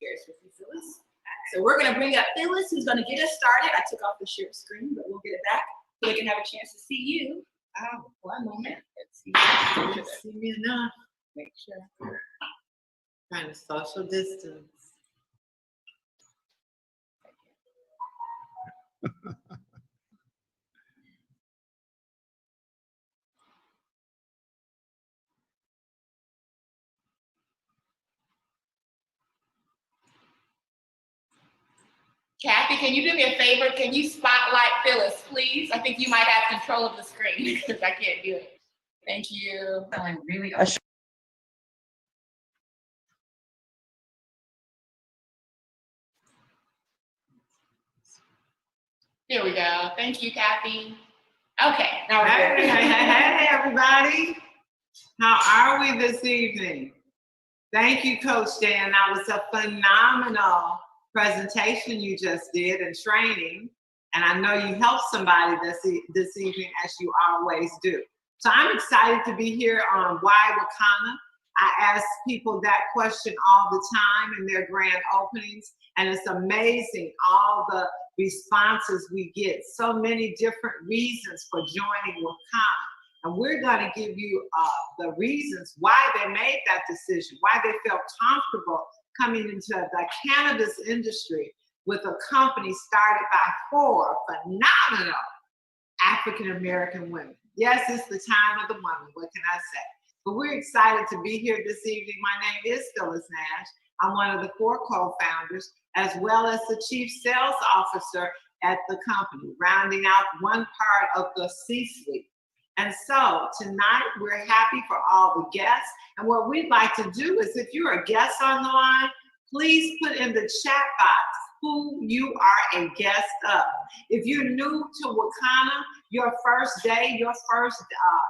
shares with you, Phyllis. So we're going to bring up Phyllis, who's going to get us started. I took off the share screen, but we'll get it back so they can have a chance to see you. Oh, one moment. Let's see. See me enough. Make sure. Trying to social distance. Kathy, can you do me a favor? Can you spotlight Phyllis, please? I think you might have control of the screen because I can't do it. Thank you. I'm really Here we go. Thank you, Kathy. Okay. Now we're Hey, good. hey, everybody. How are we this evening? Thank you, Coach Dan. That was a phenomenal presentation you just did and training. And I know you helped somebody this evening, as you always do. So I'm excited to be here on Why WaKanna. I ask people that question all the time in their grand openings, and it's amazing all the responses we get. So many different reasons for joining WaKanna. And we're going to give you the reasons why they made that decision, why they felt comfortable coming into the cannabis industry with a company started by 4 phenomenal African-American women. Yes, it's the time of the woman, what can I say? But we're excited to be here this evening. My name is Phyllis Nash. I'm one of the 4 co-founders, as well as the chief sales officer at the company, rounding out one part of the C-suite. And so tonight we're happy for all the guests. And what we'd like to do is, if you're a guest on the line, please put in the chat box who you are a guest of. If you're new to WaKanna, your first day, your first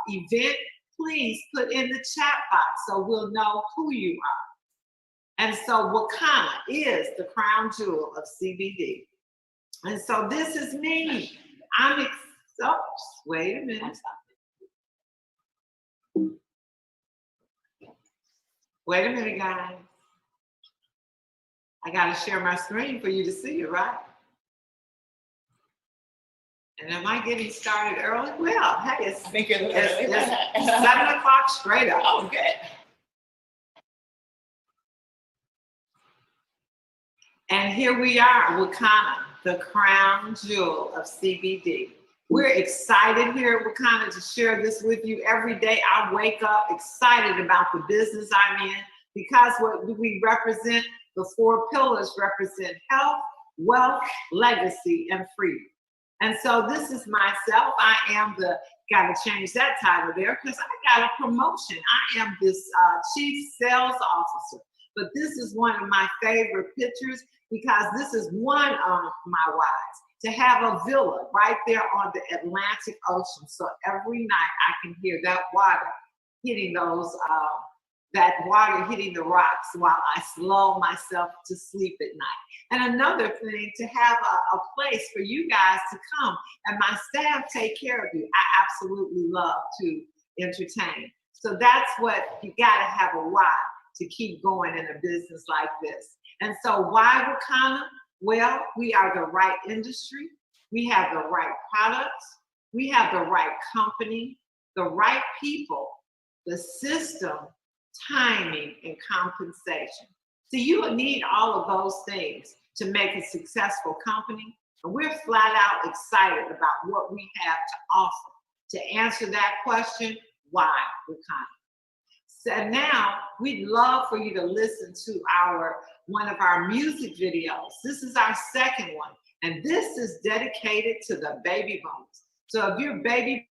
event, please put in the chat box so we'll know who you are. And so WaKanna is the crown jewel of CBD. And so this is me. Wait a minute. Wait a minute, guys. I gotta share my screen for you to see it, right? And am I getting started early? Well, hey, it's 7 o'clock straight up. Oh, good. And here we are, WaKanna, the crown jewel of CBD. We're excited here at WaKanna to share this with you. Every day I wake up excited about the business I'm in, because what we represent, the 4 pillars represent health, wealth, legacy, and freedom. And so this is myself. I am gotta change that title there because I got a promotion. I am this chief sales officer. But this is one of my favorite pictures because this is one of my wives, to have a villa right there on the Atlantic Ocean. So every night I can hear that water hitting hitting the rocks while I lull myself to sleep at night. And another thing, to have a place for you guys to come and my staff take care of you. I absolutely love to entertain. So that's what you gotta have a why to keep going in a business like this. And so why WaKanna? Well, we are the right industry. We have the right products. We have the right company, the right people, the system, timing, and compensation. So you will need all of those things to make a successful company. And we're flat out excited about what we have to offer. To answer that question, why WaKanna? So now we'd love for you to listen to one of our music videos. This is our second one. And this is dedicated to the baby boomers. So if you're baby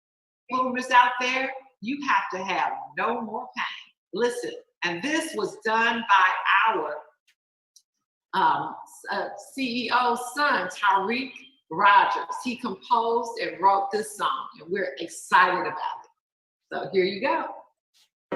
boomers out there, you have to have no more pain. Listen, and this was done by our CEO's son, Tariq Rogers. He composed and wrote this song, and we're excited about it. So here you go.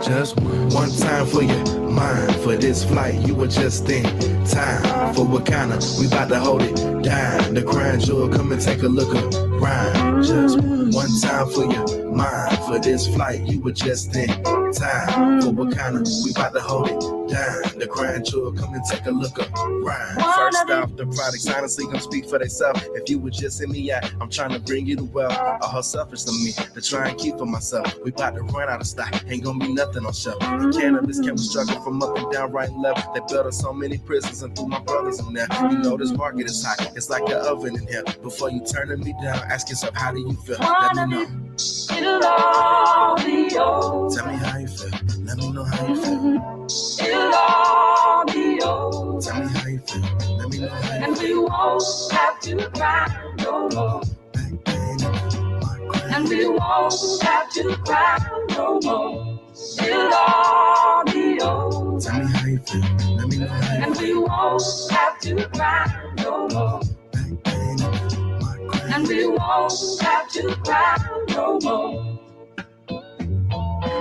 Just one time for your mind. For this flight, you were just in time. For WaKanna, we about to hold it down. The crown jewel, come and take a look around. Just one time for your mind. For this flight, you were just in time. For WaKanna, we about to hold it down. The crown jewel, come and take a look around. First off, the products honestly gonna speak for themselves. If you would just send me out, I'm trying to bring you the wealth. All selfish to me to try and keep for myself. We about to run out of stock, ain't gonna be nothing on shelf. The cannabis can be struggling from up and down, right and left. They built us so many prisons and threw my brothers in there. You know this market is hot, it's like an oven in here. Before you turning me down, ask yourself, how do you feel? Let me know. It'll all be over. Tell me how you feel. Let me know how you feel. It'll all be over. Tell me how you feel. Let me know how you And feel. we won't have to cry no more. Back pain in my crown. And we won't have to cry no more. It'll all be over. Tell me how you feel. Let me know how you And feel. we won't have to cry no more. Back pain in my crown. And we won't have to cry no more.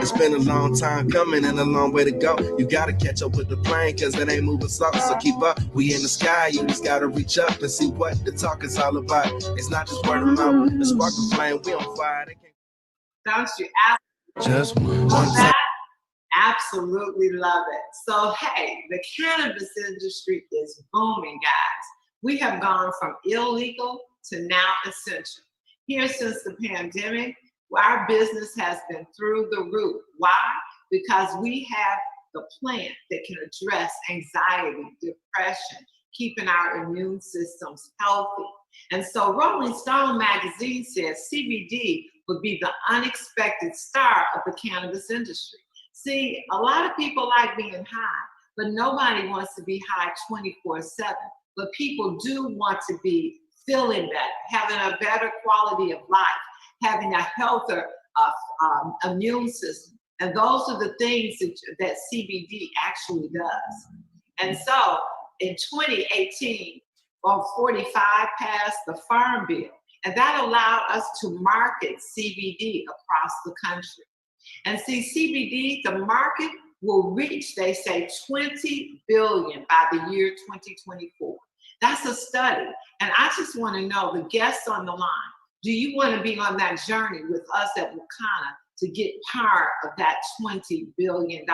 It's been a long time coming and a long way to go. You gotta catch up with the plane, cause it ain't moving slow. So keep up, we in the sky. You just gotta reach up and see what the talk is all about. It's not just word of mouth, the spark of flame, we on fire. They Don't you just one love time. that? Absolutely love it. So, hey, the cannabis industry is booming, guys. We have gone from illegal to now essential. Here since the pandemic, our business has been through the roof. Why? Because we have the plant that can address anxiety, depression, keeping our immune systems healthy. And so Rolling Stone magazine says CBD would be the unexpected star of the cannabis industry. See, a lot of people like being high, but nobody wants to be high 24/7. But people do want to be feeling better, having a better quality of life, having a healthier immune system. And those are the things that CBD actually does. And so in 2018, 45 passed the Farm Bill, and that allowed us to market CBD across the country. And see, CBD, the market will reach, they say, 20 billion by the year 2024. That's a study. And I just want to know, the guests on the line, do you want to be on that journey with us at WaKanna to get part of that $20 billion?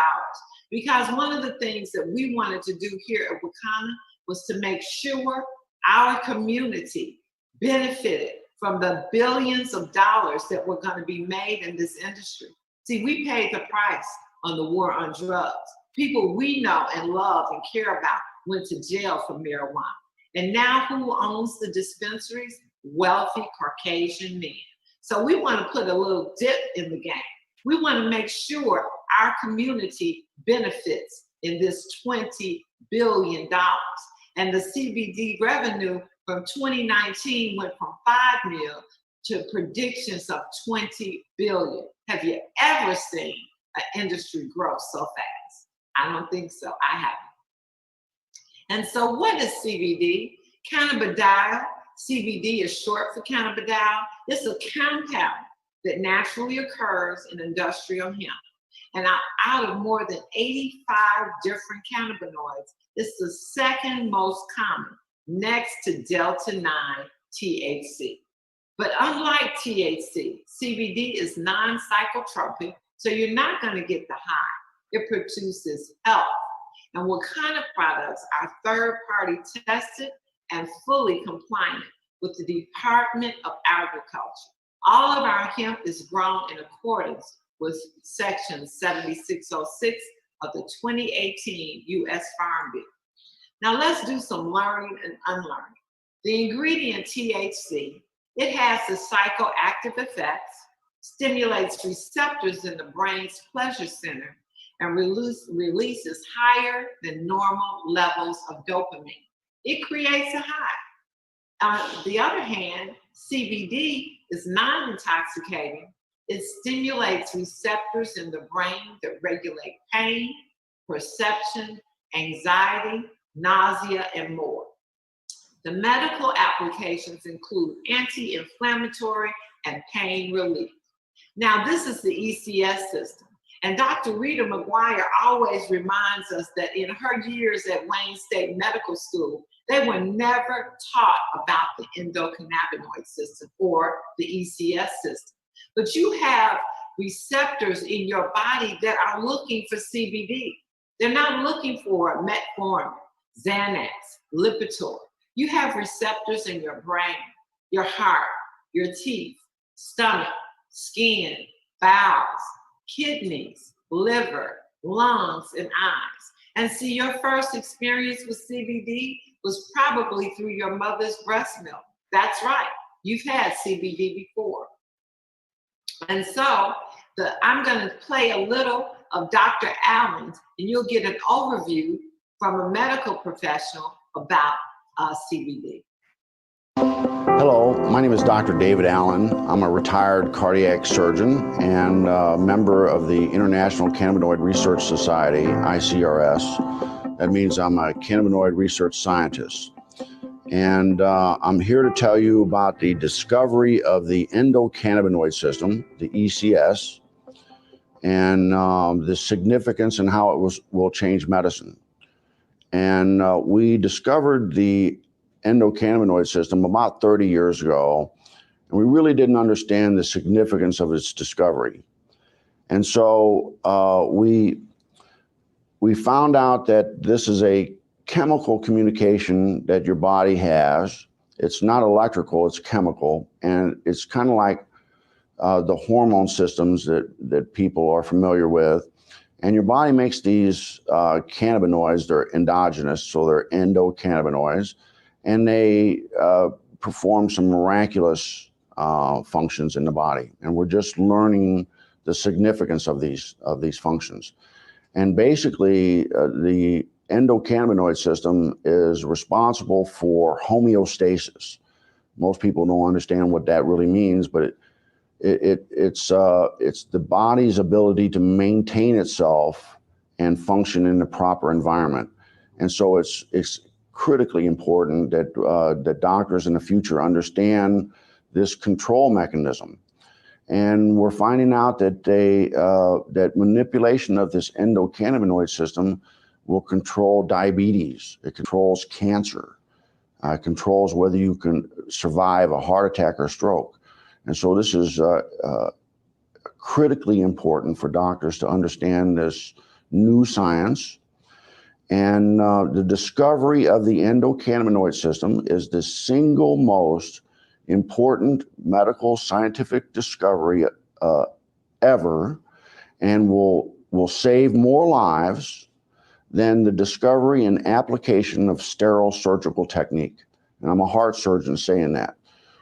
Because one of the things that we wanted to do here at WaKanna was to make sure our community benefited from the billions of dollars that were going to be made in this industry. See, we paid the price on the war on drugs. People we know and love and care about went to jail for marijuana. And now who owns the dispensaries? Wealthy Caucasian men. So we want to put a little dip in the game. We want to make sure our community benefits in this $20 billion. And the CBD revenue from 2019 went from 5 mil to predictions of 20 billion. Have you ever seen an industry grow so fast? I don't think so. I haven't. And so what is CBD? Cannabidiol. CBD is short for cannabidiol. It's a compound that naturally occurs in industrial hemp. And out of more than 85 different cannabinoids, it's the second most common, next to Delta-9 THC. But unlike THC, CBD is non-psychotropic, so you're not going to get the high. It produces health. And WaKanna products are third-party tested and fully compliant with the Department of Agriculture. All of our hemp is grown in accordance with Section 7606 of the 2018 U.S. Farm Bill. Now let's do some learning and unlearning. The ingredient THC, it has the psychoactive effects, stimulates receptors in the brain's pleasure center, and releases higher than normal levels of dopamine. It creates a high. On the other hand, CBD is non-intoxicating. It stimulates receptors in the brain that regulate pain, perception, anxiety, nausea, and more. The medical applications include anti-inflammatory and pain relief. Now, this is the ECS system. And Dr. Rita McGuire always reminds us that in her years at Wayne State Medical School, they were never taught about the endocannabinoid system or the ECS system. But you have receptors in your body that are looking for CBD. They're not looking for metformin, Xanax, Lipitor. You have receptors in your brain, your heart, your teeth, stomach, skin, bowels, kidneys, liver, lungs, and eyes. And see, your first experience with CBD was probably through your mother's breast milk. That's right, you've had CBD before. And so I'm going to play a little of Dr. Allen's, and you'll get an overview from a medical professional about CBD. Hello, my name is Dr. David Allen. I'm a retired cardiac surgeon and a member of the International Cannabinoid Research Society, ICRS. That means I'm a cannabinoid research scientist. And I'm here to tell you about the discovery of the endocannabinoid system, the ECS, and the significance and how it will change medicine. And we discovered the endocannabinoid system about 30 years ago, and we really didn't understand the significance of its discovery. And so we found out that this is a chemical communication that your body has. It's not electrical, it's chemical, and it's kind of like the hormone systems that people are familiar with. And your body makes these cannabinoids. They're endogenous, so they're endocannabinoids, and they perform some miraculous functions in the body. And we're just learning the significance of these functions. And basically, the endocannabinoid system is responsible for homeostasis. Most people don't understand what that really means, but it's the body's ability to maintain itself and function in the proper environment. And so it's critically important that doctors in the future understand this control mechanism. And we're finding out that that manipulation of this endocannabinoid system will control diabetes. It controls cancer. It controls whether you can survive a heart attack or stroke. And so this is critically important for doctors to understand this new science. And the discovery of the endocannabinoid system is the single most important medical scientific discovery ever, and will save more lives than the discovery and application of sterile surgical technique. And I'm a heart surgeon saying that.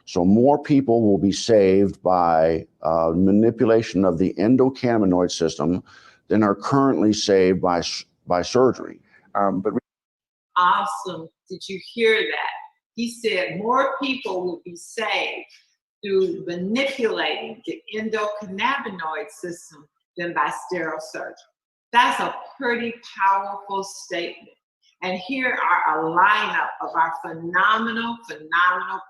So more people will be saved by manipulation of the endocannabinoid system than are currently saved by surgery. Awesome. Did you hear that? He said more people will be saved through manipulating the endocannabinoid system than by sterile surgery. That's a pretty powerful statement. And here are a lineup of our phenomenal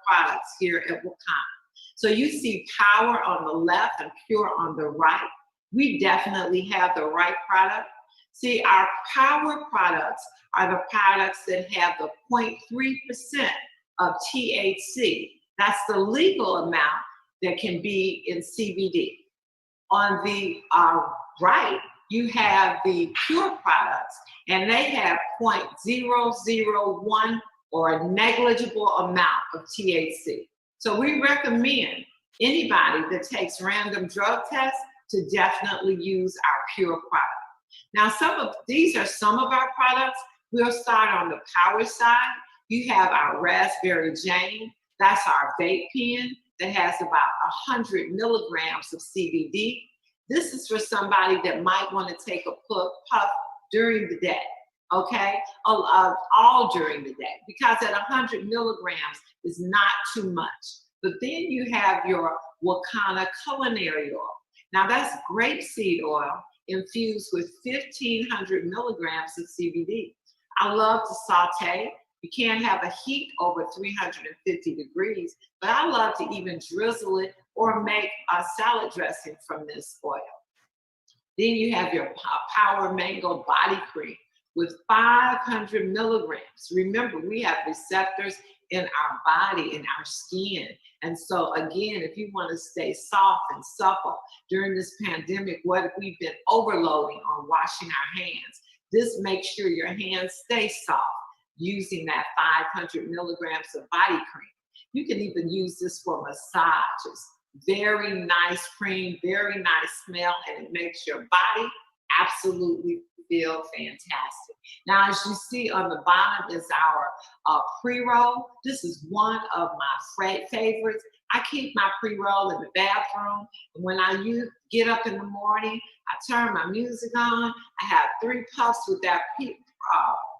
products here at WaKanna. So you see Power on the left and Pure on the right. We definitely have the right product. See, our Power products are the products that have the 0.3% of THC. That's the legal amount that can be in CBD. On the right, you have the Pure products, and they have 0.001 or a negligible amount of THC. So we recommend anybody that takes random drug tests to definitely use our Pure product. Now, these are some of our products. We'll start on the Power side. You have our Raspberry Jane. That's our vape pen that has about 100 milligrams of CBD. This is for somebody that might want to take a puff during the day, okay? All during the day, because at 100 milligrams is not too much. But then you have your WaKanna culinary oil. Now that's grapeseed oil infused with 1,500 milligrams of CBD. I love to saute. You can't have a heat over 350 degrees, but I love to even drizzle it or make a salad dressing from this oil. Then you have your Power Mango Body Cream with 500 milligrams. Remember, we have receptors in our body, in our skin. And so again, if you want to stay soft and supple during this pandemic, what if we've been overloading on washing our hands? This makes sure your hands stay soft using that 500 milligrams of body cream. You can even use this for massages. Very nice cream, very nice smell, and it makes your body absolutely feel fantastic. Now, as you see on the bottom is our pre-roll. This is one of my favorites. I keep my pre-roll in the bathroom. And when I get up in the morning, I turn my music on. I have 3 puffs with that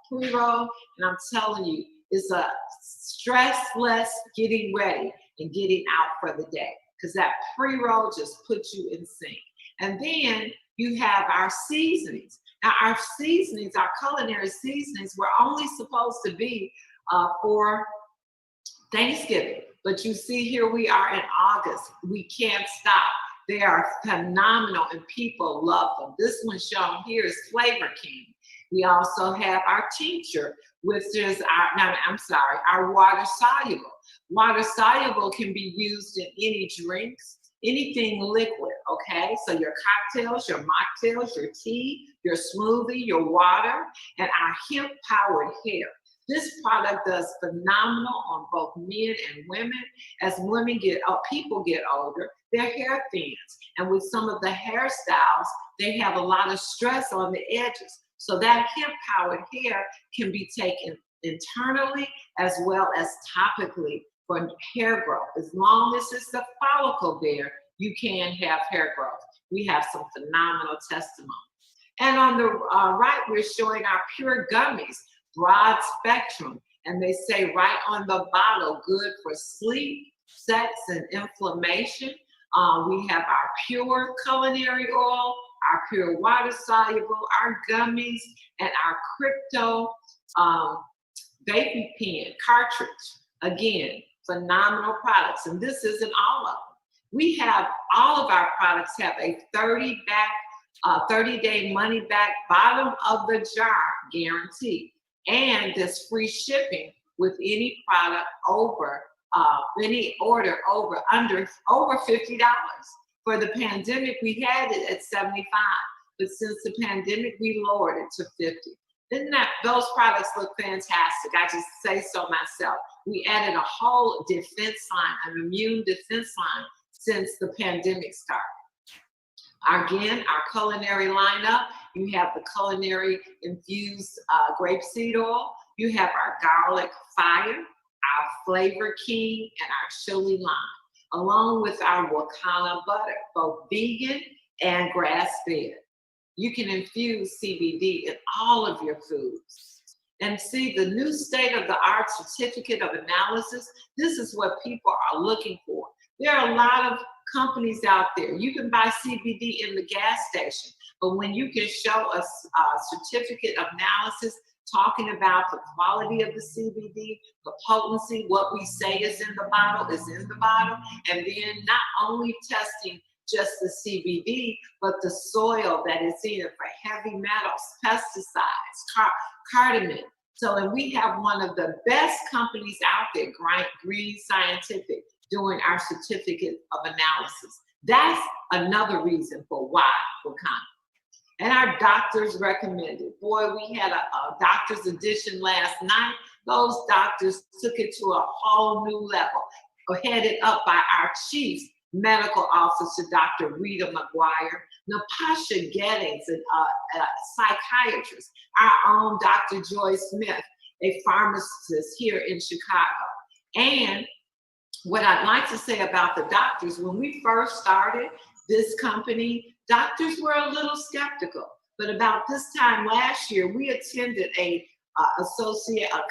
pre-roll, and I'm telling you, it's a stressless getting ready and getting out for the day, because that pre-roll just puts you in sync. And then you have our seasonings. Now, our seasonings, our culinary seasonings, were only supposed to be for Thanksgiving. But you see, here we are in August. We can't stop. They are phenomenal and people love them. This one shown here is Flavor King. We also have our tincture, which is our water soluble. Water soluble can be used in any drinks, anything liquid, okay? So your cocktails, your mocktails, your tea, your smoothie, your water, and our hemp-powered hair. This product does phenomenal on both men and women. As women people get older, their hair thins. And with some of the hairstyles, they have a lot of stress on the edges. So that hemp-powered hair can be taken internally as well as topically for hair growth. As long as it's the follicle there, you can have hair growth. We have some phenomenal testimonies. And on the right, we're showing our pure gummies, broad spectrum. And they say right on the bottle, good for sleep, sex, and inflammation. We have our pure culinary oil, our pure water soluble, our gummies, and our crypto vaping pen cartridge. Again, phenomenal products. And this isn't all of them. We have, all of our products have a 30-day money back, bottom of the jar guarantee. And this free shipping with any product over, any order over $50. For the pandemic, we had it at 75, but since the pandemic, we lowered it to 50. Those products look fantastic. I just say so myself. We added a whole defense line, an immune defense line, since the pandemic started. Again, our culinary lineup, you have the culinary infused grapeseed oil, you have our garlic fire, our Flavor King, and our chili lime, along with our WaKanna butter, both vegan and grass-fed. You can infuse CBD in all of your foods. And see, the new state-of-the-art certificate of analysis, this is what people are looking for. There are a lot of companies out there. You can buy CBD in the gas station, but when you can show a certificate of analysis talking about the quality of the CBD, the potency, what we say is in the bottle is in the bottle, and then not only testing just the CBD, but the soil that is in it for heavy metals, pesticides, cardamom. So, and we have one of the best companies out there, Green Scientific, doing our certificate of analysis. That's another reason for why WaKanna. And our doctors recommended. Boy, we had a doctor's edition last night. Those doctors took it to a whole new level, headed up by our chief medical officer, Dr. Rita McGuire, Natasha Gettings, a psychiatrist, our own Dr. Joy Smith, a pharmacist here in Chicago. And what I'd like to say about the doctors, when we first started this company, doctors were a little skeptical. But about this time last year, we attended a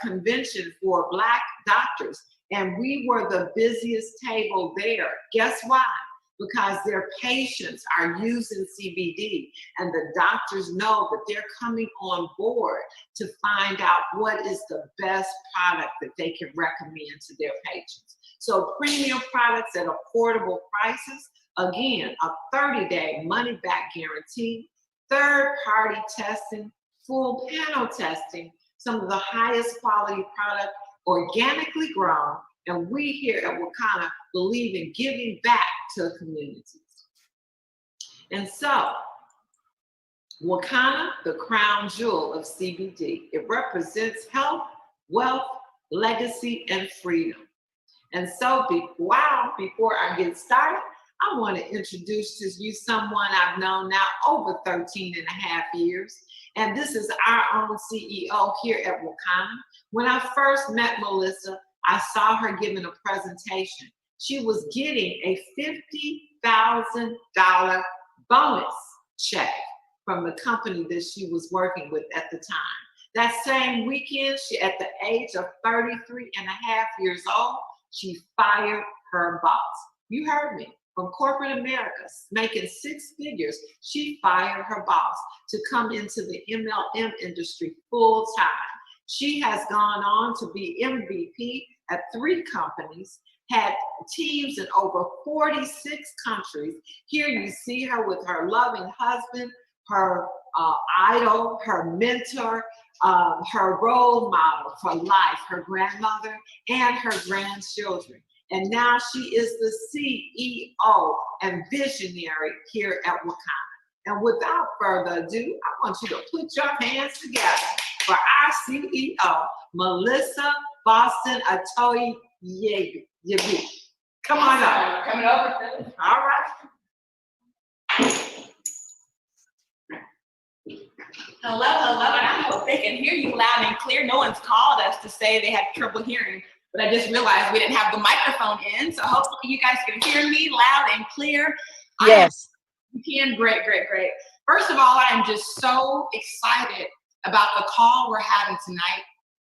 convention for Black doctors, and we were the busiest table there. Guess why? Because their patients are using CBD, and the doctors know that they're coming on board to find out what is the best product that they can recommend to their patients. So premium products at affordable prices, again, a 30-day money-back guarantee, third-party testing, full panel testing, some of the highest quality product, organically grown, and we here at WaKanna believe in giving back to communities. And so, WaKanna, the crown jewel of CBD. It represents health, wealth, legacy, and freedom. And so before I get started, I want to introduce to you someone I've known now over 13 and a half years. And this is our own CEO here at WaKanna. When I first met Melissa, I saw her giving a presentation. She was getting a $50,000 bonus check from the company that she was working with at the time. That same weekend, at the age of 33 and a half years old, she fired her boss. You heard me. From corporate America, making six figures, she fired her boss to come into the MLM industry full time. She has gone on to be MVP at 3 companies, had teams in over 46 countries. Here you see her with her loving husband, her idol, her mentor, her role model for life, her grandmother, and her grandchildren. And now she is the CEO and visionary here at WaKanna. And without further ado, I want you to put your hands together for our CEO, Melissa Boston Atoyi Yebi. Come on up. Coming over, Phyllis. All right. Hello, hello, and I hope they can hear you loud and clear. No one's called us to say they had trouble hearing, but I just realized we didn't have the microphone in, so hopefully you guys can hear me loud and clear. Yes. You can, great, great, great. First of all, I'm just so excited about the call we're having tonight.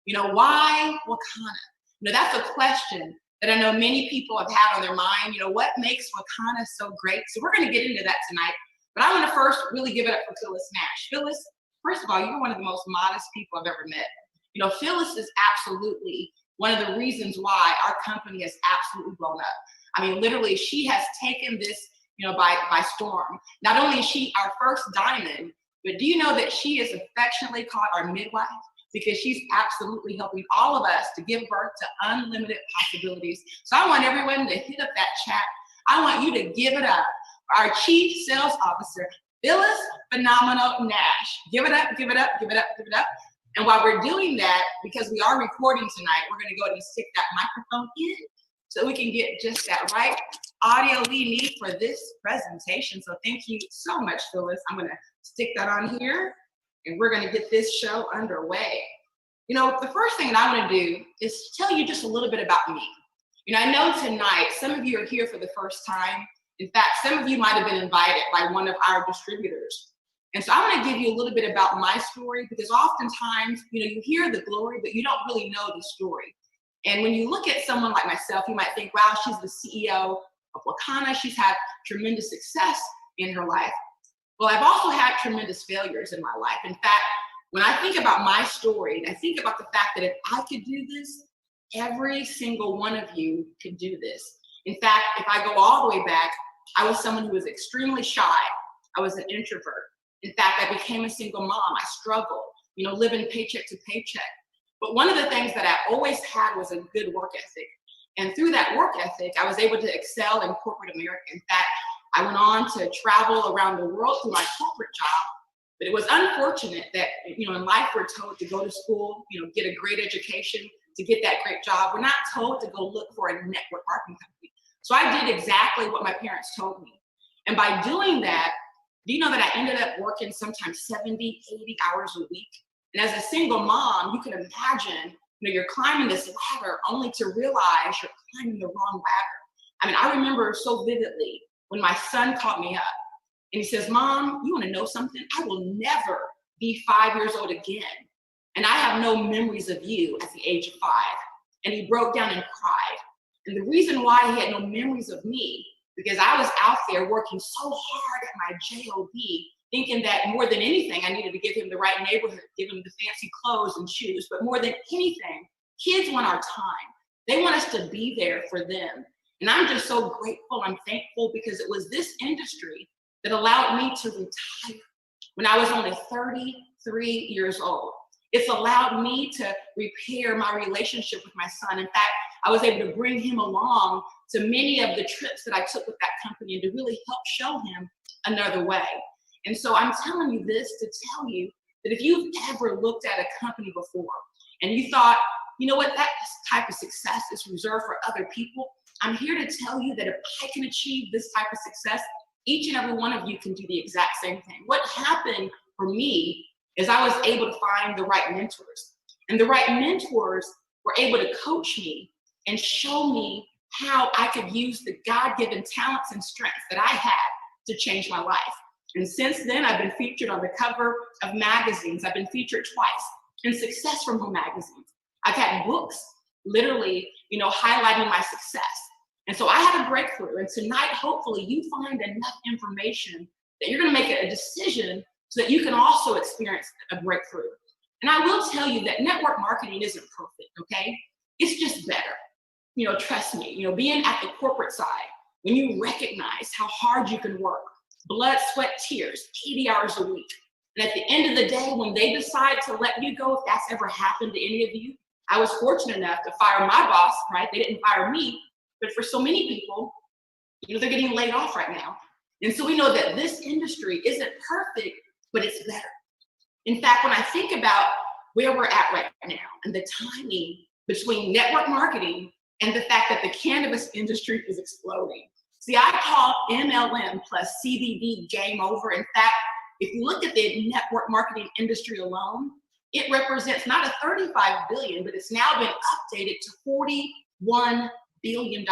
You know, why WaKanna? You know, that's a question that I know many people have had on their mind. You know, what makes WaKanna so great? So we're gonna get into that tonight, but I wanna first really give it up for Phyllis Nash. Phyllis, first of all, you're one of the most modest people I've ever met. You know, Phyllis is absolutely one of the reasons why our company has absolutely blown up. I mean, literally, she has taken this, you know, by storm. Not only is she our first diamond, but do you know that she is affectionately called our midwife? Because she's absolutely helping all of us to give birth to unlimited possibilities. So I want everyone to hit up that chat. I want you to give it up. Our Chief Sales Officer, Phyllis Phenomenal Nash. Give it up, give it up, give it up, give it up. And while we're doing that, because we are recording tonight, we're gonna go ahead and stick that microphone in so we can get just that right audio we need for this presentation. So thank you so much, Phyllis. I'm gonna stick that on here and we're gonna get this show underway. You know, the first thing that I wanna do is tell you just a little bit about me. You know, I know tonight, some of you are here for the first time. In fact, some of you might have been invited by one of our distributors. And so I'm gonna give you a little bit about my story because oftentimes, you know, you hear the glory, but you don't really know the story. And when you look at someone like myself, you might think, wow, she's the CEO of WaKanna. She's had tremendous success in her life. Well, I've also had tremendous failures in my life. In fact, when I think about my story, and I think about the fact that if I could do this, every single one of you could do this. In fact, if I go all the way back, I was someone who was extremely shy. I was an introvert. In fact, I became a single mom. I struggled, you know, living paycheck to paycheck. But one of the things that I always had was a good work ethic. And through that work ethic, I was able to excel in corporate America. In fact, I went on to travel around the world through my corporate job. But it was unfortunate that, you know, in life we're told to go to school, you know, get a great education, to get that great job. We're not told to go look for a network marketing company. So I did exactly what my parents told me. And by doing that, do you know that I ended up working sometimes 70, 80 hours a week? And as a single mom, you can imagine, you know, you're climbing this ladder only to realize you're climbing the wrong ladder. I mean, I remember so vividly when my son called me up and he says, Mom, you wanna know something? I will never be 5 years old again. And I have no memories of you at the age of 5. And he broke down and cried. And the reason why he had no memories of me, because I was out there working so hard at my job, thinking that more than anything, I needed to give him the right neighborhood, give him the fancy clothes and shoes. But more than anything, kids want our time. They want us to be there for them. And I'm just so grateful, I'm thankful, because it was this industry that allowed me to retire when I was only 33 years old. It's allowed me to repair my relationship with my son. In fact, I was able to bring him along to many of the trips that I took with that company and to really help show him another way. And so I'm telling you this to tell you that if you've ever looked at a company before and you thought, you know what, that type of success is reserved for other people, I'm here to tell you that if I can achieve this type of success, each and every one of you can do the exact same thing. What happened for me is I was able to find the right mentors. And the right mentors were able to coach me and show me how I could use the God-given talents and strengths that I had to change my life. And since then, I've been featured on the cover of magazines. I've been featured twice in Success from Home magazines. I've had books literally, highlighting my success. And so I had a breakthrough. And tonight, hopefully, you find enough information that you're going to make a decision so that you can also experience a breakthrough. And I will tell you that network marketing isn't perfect, okay? It's just better. Trust me, being at the corporate side, when you recognize how hard you can work, blood, sweat, tears, 80 hours a week. And at the end of the day, when they decide to let you go, if that's ever happened to any of you, I was fortunate enough to fire my boss, right? They didn't fire me, but for so many people, they're getting laid off right now. And so we know that this industry isn't perfect, but it's better. In fact, when I think about where we're at right now and the timing between network marketing and the fact that the cannabis industry is exploding. See, I call MLM plus CBD game over. In fact, if you look at the network marketing industry alone, it represents not a $35 billion, but it's now been updated to $41 billion.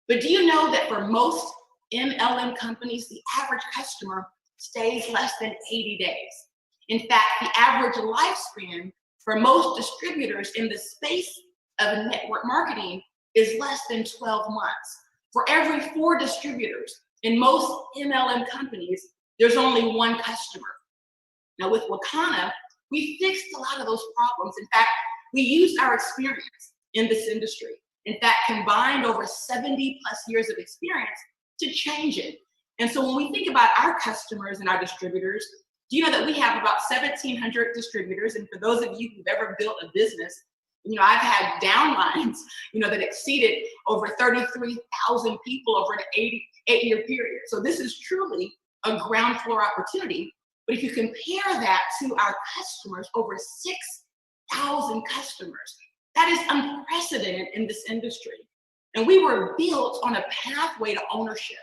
But do you know that for most MLM companies, the average customer stays less than 80 days? In fact, the average lifespan for most distributors in the space of network marketing is less than 12 months. For every 4 distributors in most MLM companies, there's only 1 customer. Now with WaKanna, we fixed a lot of those problems. In fact, we used our experience in this industry. In fact, combined over 70 plus years of experience to change it. And so when we think about our customers and our distributors, do you know that we have about 1,700 distributors? And for those of you who've ever built a business, I've had downlines, that exceeded over 33,000 people over an 8-year period. So this is truly a ground floor opportunity. But if you compare that to our customers, over 6,000 customers, that is unprecedented in this industry. And we were built on a pathway to ownership,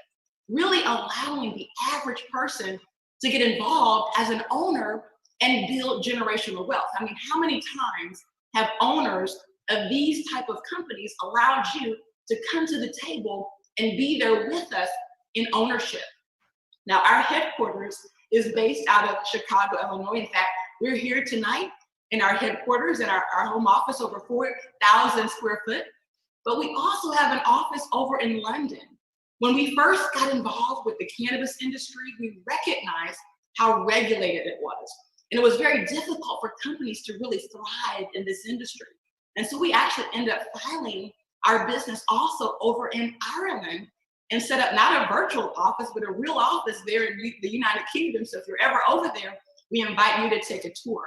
really allowing the average person to get involved as an owner and build generational wealth. I mean, how many times have owners of these type of companies allowed you to come to the table and be there with us in ownership? Now, our headquarters is based out of Chicago, Illinois. In fact, we're here tonight in our headquarters and our home office, over 4,000 square foot. But we also have an office over in London. When we first got involved with the cannabis industry, we recognized how regulated it was. And it was very difficult for companies to really thrive in this industry. And so we actually ended up filing our business also over in Ireland and set up not a virtual office, but a real office there in the United Kingdom. So if you're ever over there, we invite you to take a tour.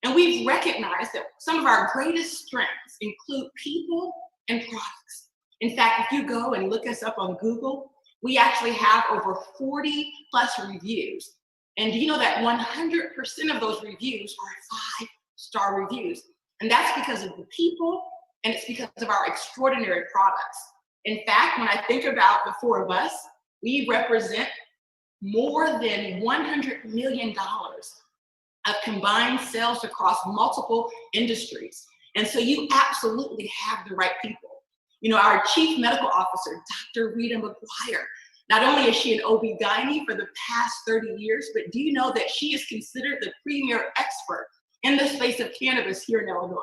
And we've recognized that some of our greatest strengths include people and products. In fact, if you go and look us up on Google, we actually have over 40 plus reviews. And do you know that 100% of those reviews are 5-star reviews? And that's because of the people, and it's because of our extraordinary products. In fact, when I think about the 4 of us, we represent more than $100 million of combined sales across multiple industries. And so you absolutely have the right people. Our Chief Medical Officer, Dr. Rita McGuire, not only is she an OB-GYN for the past 30 years, but do you know that she is considered the premier expert in the space of cannabis here in Illinois?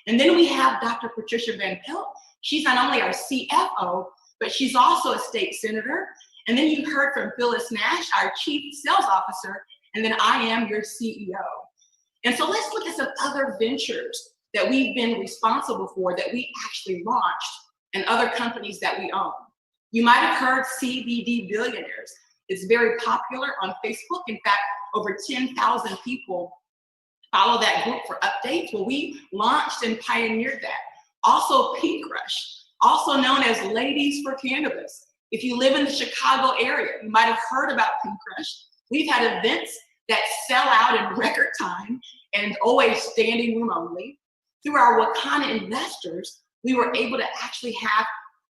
And then we have Dr. Patricia Van Pelt. She's not only our CFO, but she's also a state senator. And then you heard from Phyllis Nash, our Chief Sales Officer, and then I am your CEO. And so let's look at some other ventures that we've been responsible for that we actually launched and other companies that we own. You might have heard CBD Billionaires. It's very popular on Facebook. In fact, over 10,000 people follow that group for updates. Well, we launched and pioneered that. Also Pink Rush, also known as Ladies for Cannabis. If you live in the Chicago area, you might have heard about Pink Rush. We've had events that sell out in record time and always standing room only. Through our WaKanna investors, we were able to actually have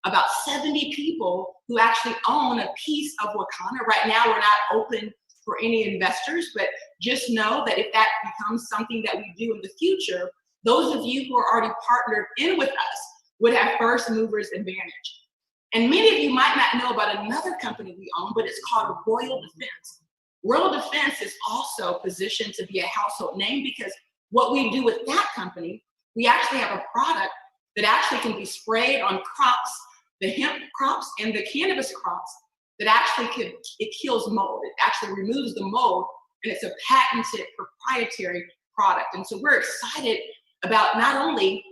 about 70 people who actually own a piece of WaKanna. Right now, we're not open for any investors, but just know that if that becomes something that we do in the future, those of you who are already partnered in with us would have first movers advantage. And many of you might not know about another company we own, but it's called Royal Defense. Royal Defense is also positioned to be a household name because what we do with that company, we actually have a product that actually can be sprayed on crops, the hemp crops and the cannabis crops, that actually it kills mold. It actually removes the mold, and it's a patented proprietary product. And so we're excited about not only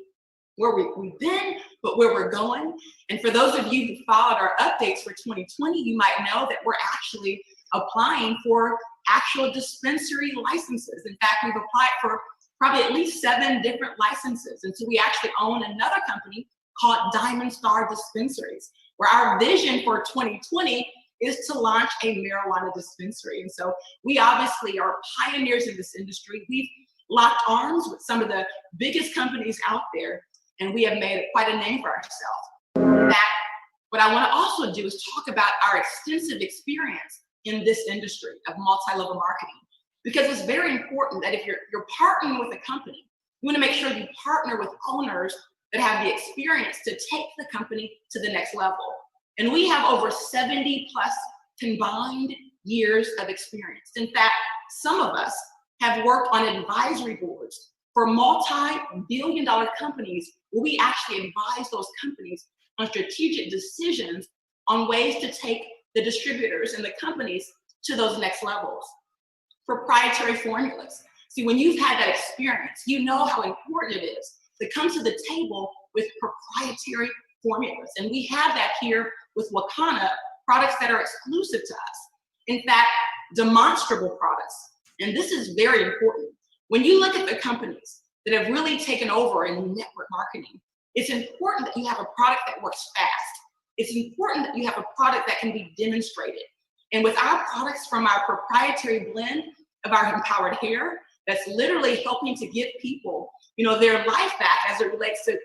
where we've been, but where we're going. And for those of you who followed our updates for 2020, you might know that we're actually applying for actual dispensary licenses. In fact, we've applied for probably at least 7 different licenses. And so we actually own another company called Diamond Star Dispensaries, where our vision for 2020 is to launch a marijuana dispensary. And so we obviously are pioneers in this industry. We've locked arms with some of the biggest companies out there, and we have made quite a name for ourselves. What I want to also do is talk about our extensive experience in this industry of multi-level marketing, because it's very important that if you're partnering with a company, you want to make sure you partner with owners that have the experience to take the company to the next level. And we have over 70 plus combined years of experience. In fact, some of us have worked on advisory boards for multi-billion-dollar companies where we actually advise those companies on strategic decisions on ways to take the distributors and the companies to those next levels. Proprietary formulas. See, when you've had that experience, you know how important it is to come to the table with proprietary formulas. And we have that here with WaKanna, products that are exclusive to us. In fact, demonstrable products. And this is very important. When you look at the companies that have really taken over in network marketing, it's important that you have a product that works fast. It's important that you have a product that can be demonstrated. And with our products, from our proprietary blend of our empowered hair, that's literally helping to give people, their life back as it relates to,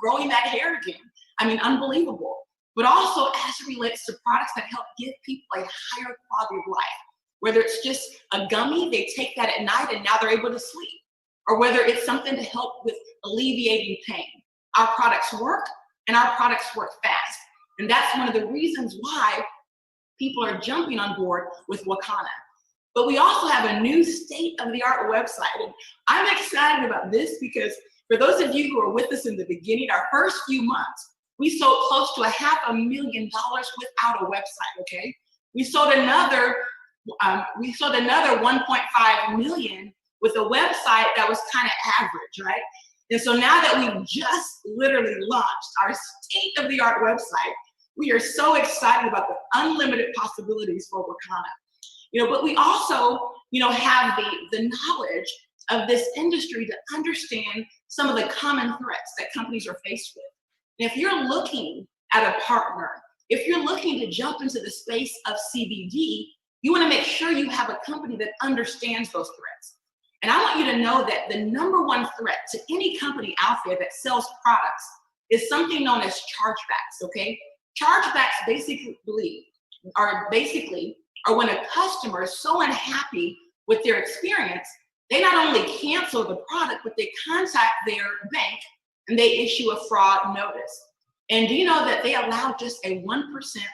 growing that hair again. I mean, unbelievable. But also as it relates to products that help give people a higher quality of life. Whether it's just a gummy, they take that at night and now they're able to sleep. Or whether it's something to help with alleviating pain. Our products work, and our products work fast. And that's one of the reasons why people are jumping on board with WaKanna. But we also have a new state-of-the-art website. And I'm excited about this because for those of you who are with us in the beginning, our first few months, we sold close to $500,000 without a website, okay? We sold another 1.5 million with a website that was kind of average, right? And so now that we've just literally launched our state-of-the-art website, we are so excited about the unlimited possibilities for WaKanna. But we also, have the knowledge of this industry to understand some of the common threats that companies are faced with. And if you're looking at a partner, if you're looking to jump into the space of CBD, you want to make sure you have a company that understands those threats. And I want you to know that the number 1 threat to any company out there that sells products is something known as chargebacks, okay? Chargebacks basically are when a customer is so unhappy with their experience, they not only cancel the product, but they contact their bank and they issue a fraud notice. And do you know that they allow just a 1%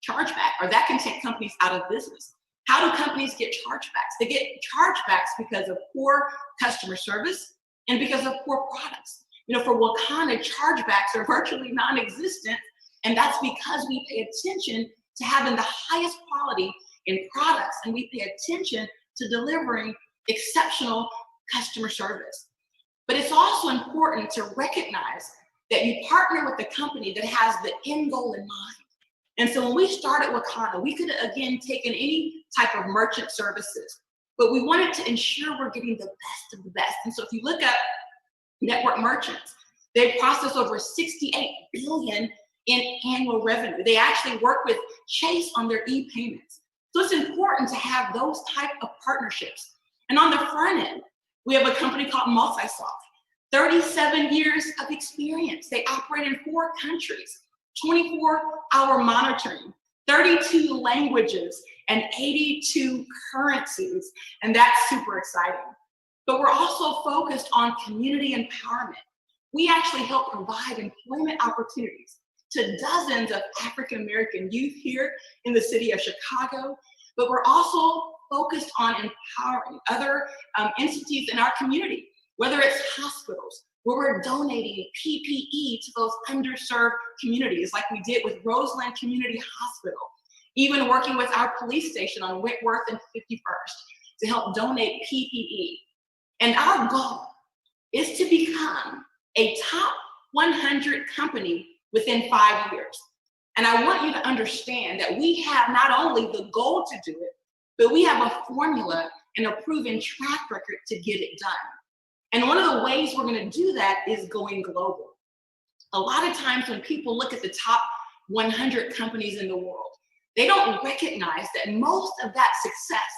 chargeback, or that can take companies out of business? How do companies get chargebacks? They get chargebacks because of poor customer service and because of poor products. For WaKanna, chargebacks are virtually non-existent, and that's because we pay attention to having the highest quality in products, and we pay attention to delivering exceptional customer service. But it's also important to recognize that you partner with a company that has the end goal in mind. And so when we started WaKanna, we could have, again, taken any type of merchant services, but we wanted to ensure we're getting the best of the best. And so if you look at network merchants, they process over $68 billion in annual revenue. They actually work with Chase on their e-payments. So it's important to have those type of partnerships. And on the front end, we have a company called Multisoft, 37 years of experience. They operate in 4 countries, 24-hour monitoring, 32 languages, and 82 currencies. And that's super exciting. But we're also focused on community empowerment. We actually help provide employment opportunities to dozens of African-American youth here in the city of Chicago, but we're also focused on empowering other entities in our community, whether it's hospitals, where we're donating PPE to those underserved communities, like we did with Roseland Community Hospital, even working with our police station on Whitworth and 51st to help donate PPE. And our goal is to become a top 100 company within 5 years. And I want you to understand that we have not only the goal to do it, but we have a formula and a proven track record to get it done. And one of the ways we're going to do that is going global. A lot of times when people look at the top 100 companies in the world, they don't recognize that most of that success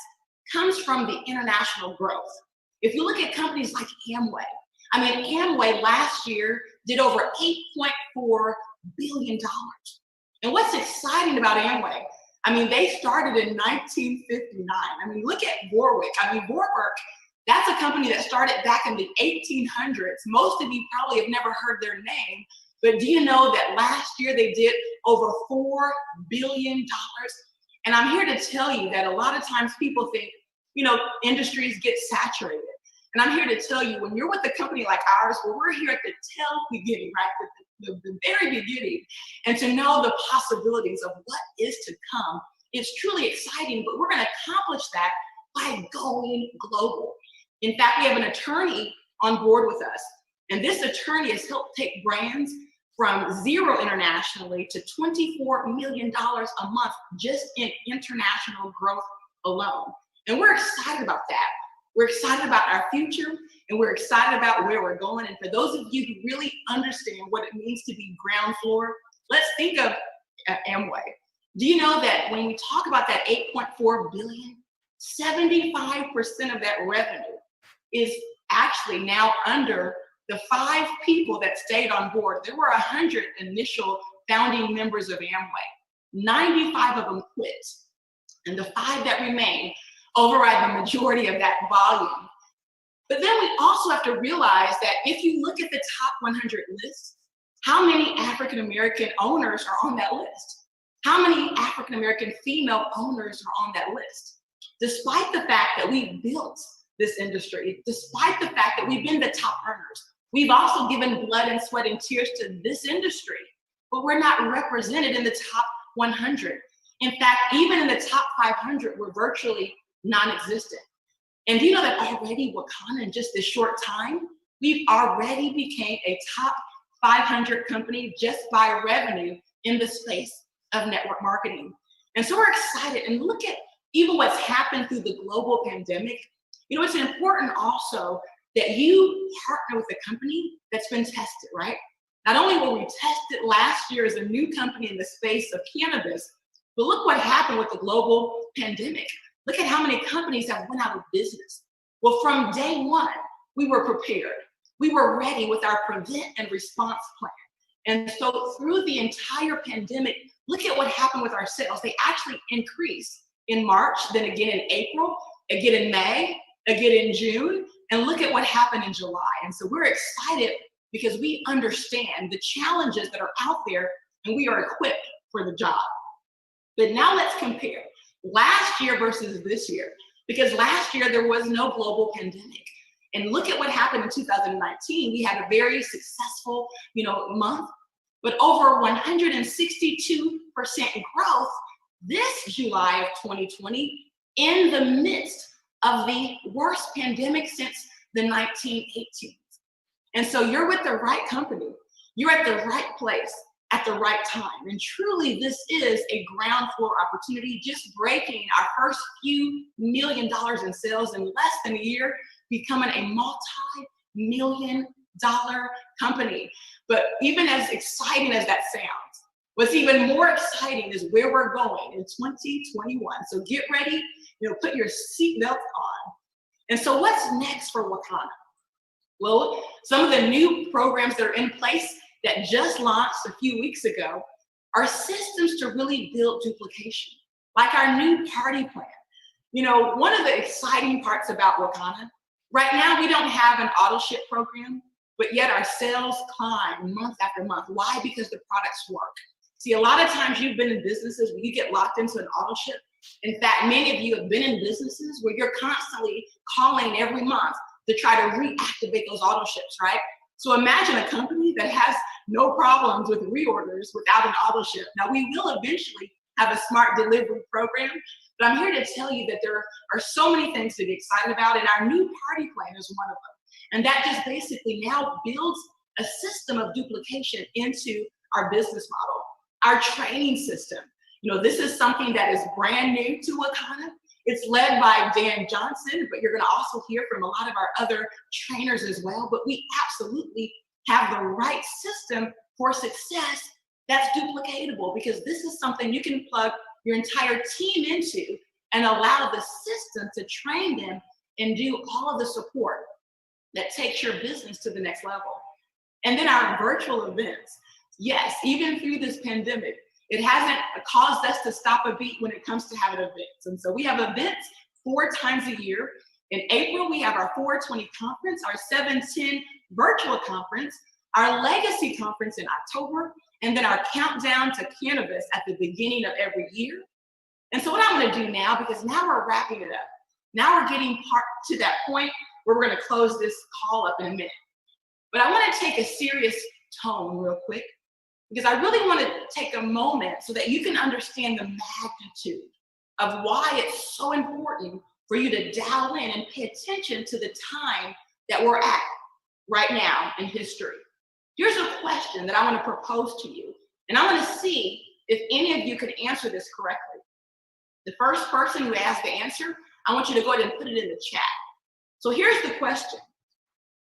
comes from the international growth. If you look at companies like Amway, Amway last year did over $8.4 billion. And what's exciting about Amway, they started in 1959. Look at Warwick. Warwick, that's a company that started back in the 1800s. Most of you probably have never heard their name, but do you know that last year they did over $4 billion? And I'm here to tell you that a lot of times people think, industries get saturated. And I'm here to tell you, when you're with a company like ours, where we're here at the beginning, right? The very beginning, and to know the possibilities of what is to come, it's truly exciting, but we're going to accomplish that by going global. In fact, we have an attorney on board with us, and this attorney has helped take brands from 0 internationally to $24 million a month just in international growth alone. And we're excited about that. We're excited about our future, and we're excited about where we're going. And for those of you who really understand what it means to be ground floor, let's think of Amway. Do you know that when we talk about that $8.4 billion, 75% of that revenue is actually now under the 5 people that stayed on board? There were 100 initial founding members of Amway. 95 of them quit, and the 5 that remain override the majority of that volume. But then we also have to realize that if you look at the top 100 list, how many African-American owners are on that list? How many African-American female owners are on that list? Despite the fact that we've built this industry, despite the fact that we've been the top earners, we've also given blood and sweat and tears to this industry, but we're not represented in the top 100. In fact, even in the top 500, we're virtually non-existent. And do you know that already WaKanna, in just this short time, we've already became a top 500 company just by revenue in the space of network marketing. And so we're excited, and look at even what's happened through the global pandemic. It's important also that you partner with a company that's been tested, right? Not only were we tested last year as a new company in the space of cannabis, but look what happened with the global pandemic. Look at how many companies have went out of business. Well, from day one, we were prepared. We were ready with our prevent and response plan. And so through the entire pandemic, look at what happened with our sales. They actually increased in March, then again in April, again in May, again in June, and look at what happened in July. And so we're excited because we understand the challenges that are out there, and we are equipped for the job. But now let's compare last year versus this year, because last year there was no global pandemic. And look at what happened in 2019. We had a very successful, month, but over 162% growth this July of 2020 in the midst of the worst pandemic since the 1918s. And so you're with the right company. You're at the right place at the right time. And truly, this is a ground floor opportunity, just breaking our first few $1 million in sales in less than a year, becoming a multi-million-dollar company. But even as exciting as that sounds, What's even more exciting is where we're going in 2021. So get ready, put your seatbelt on. And so what's next for WaKanna? Well, some of the new programs that are in place that just launched a few weeks ago are systems to really build duplication, like our new party plan. One of the exciting parts about WaKanna, right now we don't have an auto ship program, but yet our sales climb month after month. Why? Because the products work. See, a lot of times you've been in businesses where you get locked into an auto ship. In fact, many of you have been in businesses where you're constantly calling every month to try to reactivate those auto ships, right? So imagine a company that has no problems with reorders without an auto ship. Now, we will eventually have a smart delivery program, but I'm here to tell you that there are so many things to be excited about, and our new party plan is one of them. And that just basically now builds a system of duplication into our business model. Our training system, this is something that is brand new to WaKanna. It's led by Dan Johnson, but you're gonna also hear from a lot of our other trainers as well. But we absolutely have the right system for success that's duplicatable, because this is something you can plug your entire team into and allow the system to train them and do all of the support that takes your business to the next level. And then our virtual events. Yes, even through this pandemic, it hasn't caused us to stop a beat when it comes to having events. And so we have events 4 times a year. In April, we have our 420 conference, our 710 virtual conference, our legacy conference in October, and then our countdown to Cannabis at the beginning of every year. And so what I'm gonna do now, because now we're wrapping it up. Now we're getting to that point where we're gonna close this call up in a minute. But I wanna take a serious tone real quick, because I really want to take a moment so that you can understand the magnitude of why it's so important for you to dial in and pay attention to the time that we're at right now in history. Here's a question that I want to propose to you, and I want to see if any of you can answer this correctly. The first person who has the answer, I want you to go ahead and put it in the chat. So here's the question.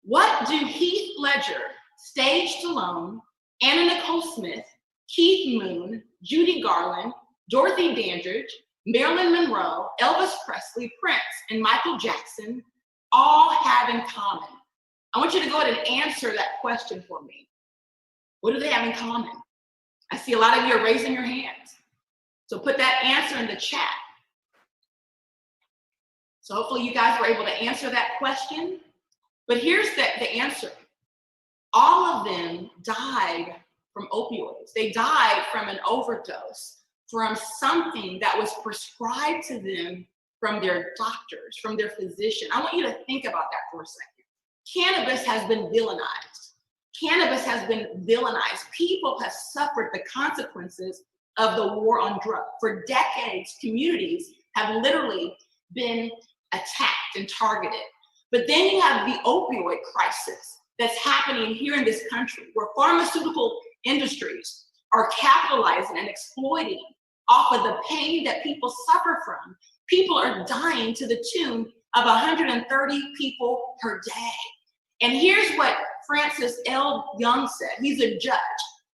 What do Heath Ledger, Stage Stallone, Anna Nicole Smith, Keith Moon, Judy Garland, Dorothy Dandridge, Marilyn Monroe, Elvis Presley, Prince, and Michael Jackson all have in common? I want you to go ahead and answer that question for me. What do they have in common? I see a lot of you are raising your hands. So put that answer in the chat. So hopefully you guys were able to answer that question. But here's the answer. All of them died from opioids. They died from an overdose, from something that was prescribed to them from their doctors, from their physician. I want you to think about that for a second. Cannabis has been villainized. Cannabis has been villainized. People have suffered the consequences of the war on drugs. For decades, communities have literally been attacked and targeted. But then you have the opioid crisis that's happening here in this country, where pharmaceutical industries are capitalizing and exploiting off of the pain that people suffer from. People are dying to the tune of 130 people per day. And here's what Francis L. Young said. He's a judge.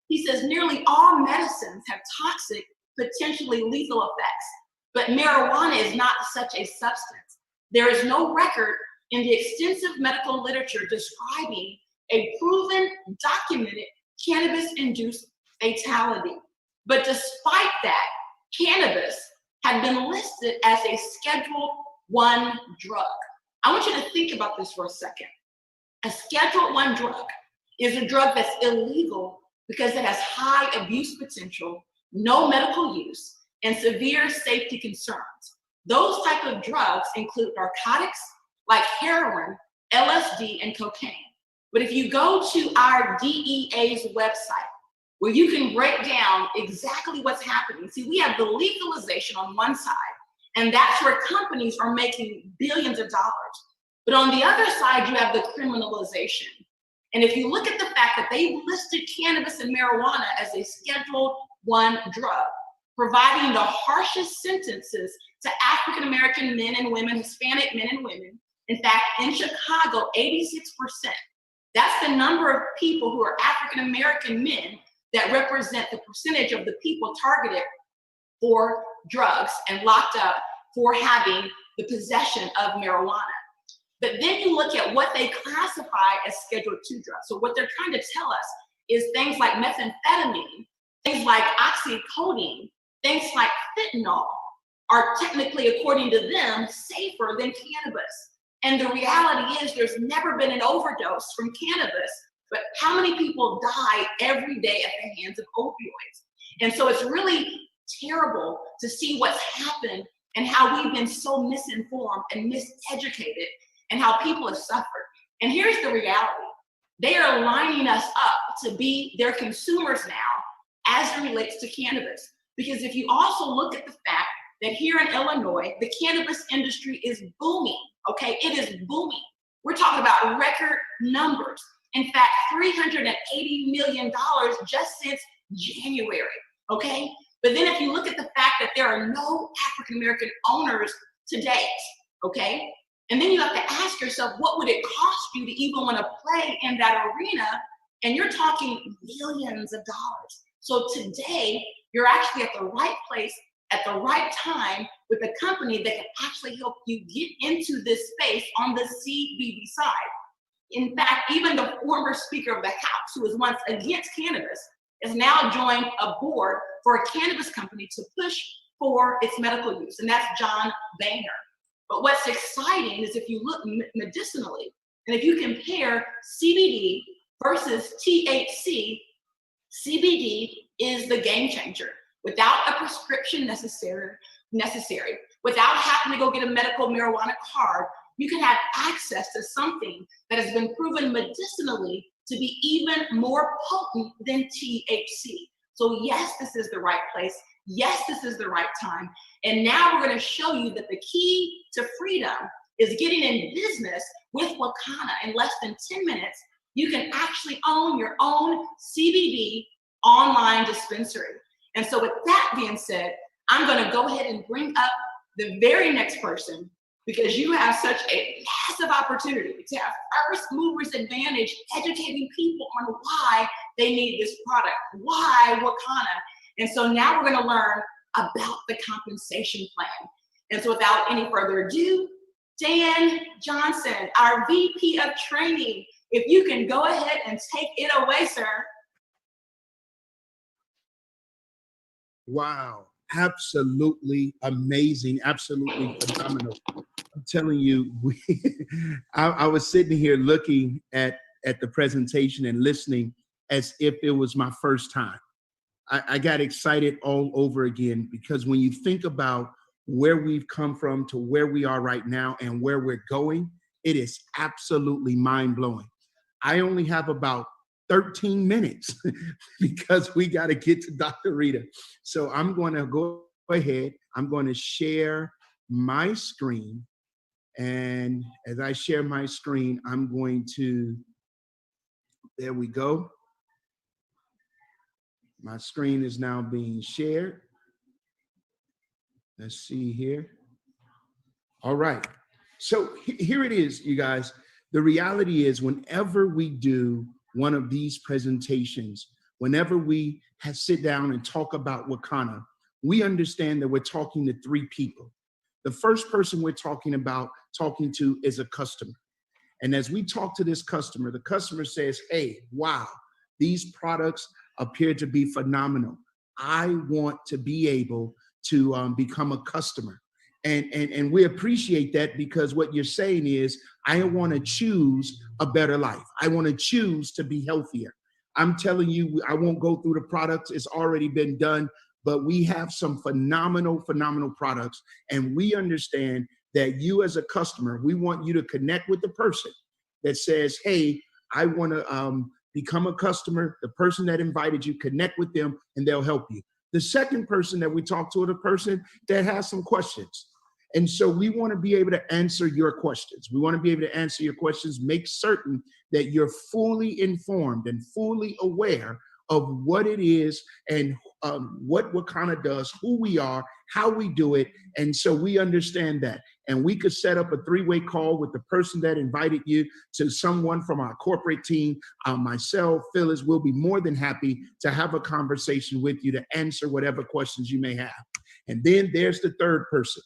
He says nearly all medicines have toxic, potentially lethal effects, but marijuana is not such a substance. There is no record in the extensive medical literature describing a proven, documented cannabis-induced fatality. But despite that, cannabis had been listed as a Schedule I drug. I want you to think about this for a second. A Schedule I drug is a drug that's illegal because it has high abuse potential, no medical use, and severe safety concerns. Those type of drugs include narcotics like heroin, LSD, and cocaine. But if you go to our DEA's website, where you can break down exactly what's happening. See, we have the legalization on one side, and that's where companies are making billions of dollars. But on the other side, you have the criminalization. And if you look at the fact that they've listed cannabis and marijuana as a Schedule I drug, providing the harshest sentences to African-American men and women, Hispanic men and women. In fact, in Chicago, 86%, that's the number of people who are African-American men that represent the percentage of the people targeted for drugs and locked up for having the possession of marijuana. But then you look at what they classify as Schedule II drugs. So what they're trying to tell us is things like methamphetamine, things like oxycodone, things like fentanyl are technically, according to them, safer than cannabis. And the reality is there's never been an overdose from cannabis, but how many people die every day at the hands of opioids? And so it's really terrible to see what's happened and how we've been so misinformed and miseducated and how people have suffered. And here's the reality. They are lining us up to be their consumers now as it relates to cannabis. Because if you also look at the fact that here in Illinois, the cannabis industry is booming, okay? It is booming. We're talking about record numbers. In fact, $380 million just since January, okay? But then if you look at the fact that there are no African-American owners to date, okay? And then you have to ask yourself, what would it cost you to even want to play in that arena? And you're talking millions of dollars. So today, you're actually at the right place at the right time with a company that can actually help you get into this space on the CBD side. In fact, even the former Speaker of the House, who was once against cannabis, has now joined a board for a cannabis company to push for its medical use, and that's John Boehner. But what's exciting is if you look medicinally, and if you compare CBD versus THC, CBD is the game changer. Without a prescription necessary, without having to go get a medical marijuana card, you can have access to something that has been proven medicinally to be even more potent than THC. So yes, this is the right place. Yes, this is the right time. And now we're going to show you that the key to freedom is getting in business with WaKanna. In less than 10 minutes, you can actually own your own CBD online dispensary. And so with that being said, I'm going to go ahead and bring up the very next person, because you have such a massive opportunity to have first movers advantage, educating people on why they need this product, why WaKanna. And so now we're going to learn about the compensation plan. And so without any further ado, Dan Johnson, our VP of Training, if you can go ahead and take it away, sir. Wow, absolutely amazing, absolutely phenomenal. I'm telling you, I was sitting here looking at the presentation and listening as if it was my first time. I got excited all over again, because when you think about where we've come from to where we are right now and where we're going, it is absolutely mind-blowing. I only have about 13 minutes because we got to get to Dr. Rita. So I'm going to go ahead. I'm going to share my screen. And as I share my screen, I'm going to, there we go. My screen is now being shared. Let's see here. All right. So here it is, you guys. The reality is, whenever we do one of these presentations, whenever we sit down and talk about WaKanna, we understand that we're talking to three people. The first person we're talking to is a customer. And as we talk to this customer, the customer says, hey, wow, these products appear to be phenomenal. I want to be able to become a customer. And we appreciate that, because what you're saying is, I want to choose a better life. I want to choose to be healthier. I'm telling you, I won't go through the products. It's already been done, but we have some phenomenal products. And we understand that you as a customer, we want you to connect with the person that says, hey, I want to become a customer. The person that invited you, connect with them and they'll help you. The second person that we talk to is a person that has some questions. And so we want to be able to answer your questions. We want to be able to answer your questions, make certain that you're fully informed and fully aware of what it is and what WaKanna does, who we are, how we do it. And so we understand that. And we could set up a 3-way call with the person that invited you to someone from our corporate team. Myself, Phyllis, will be more than happy to have a conversation with you to answer whatever questions you may have. And then there's the third person.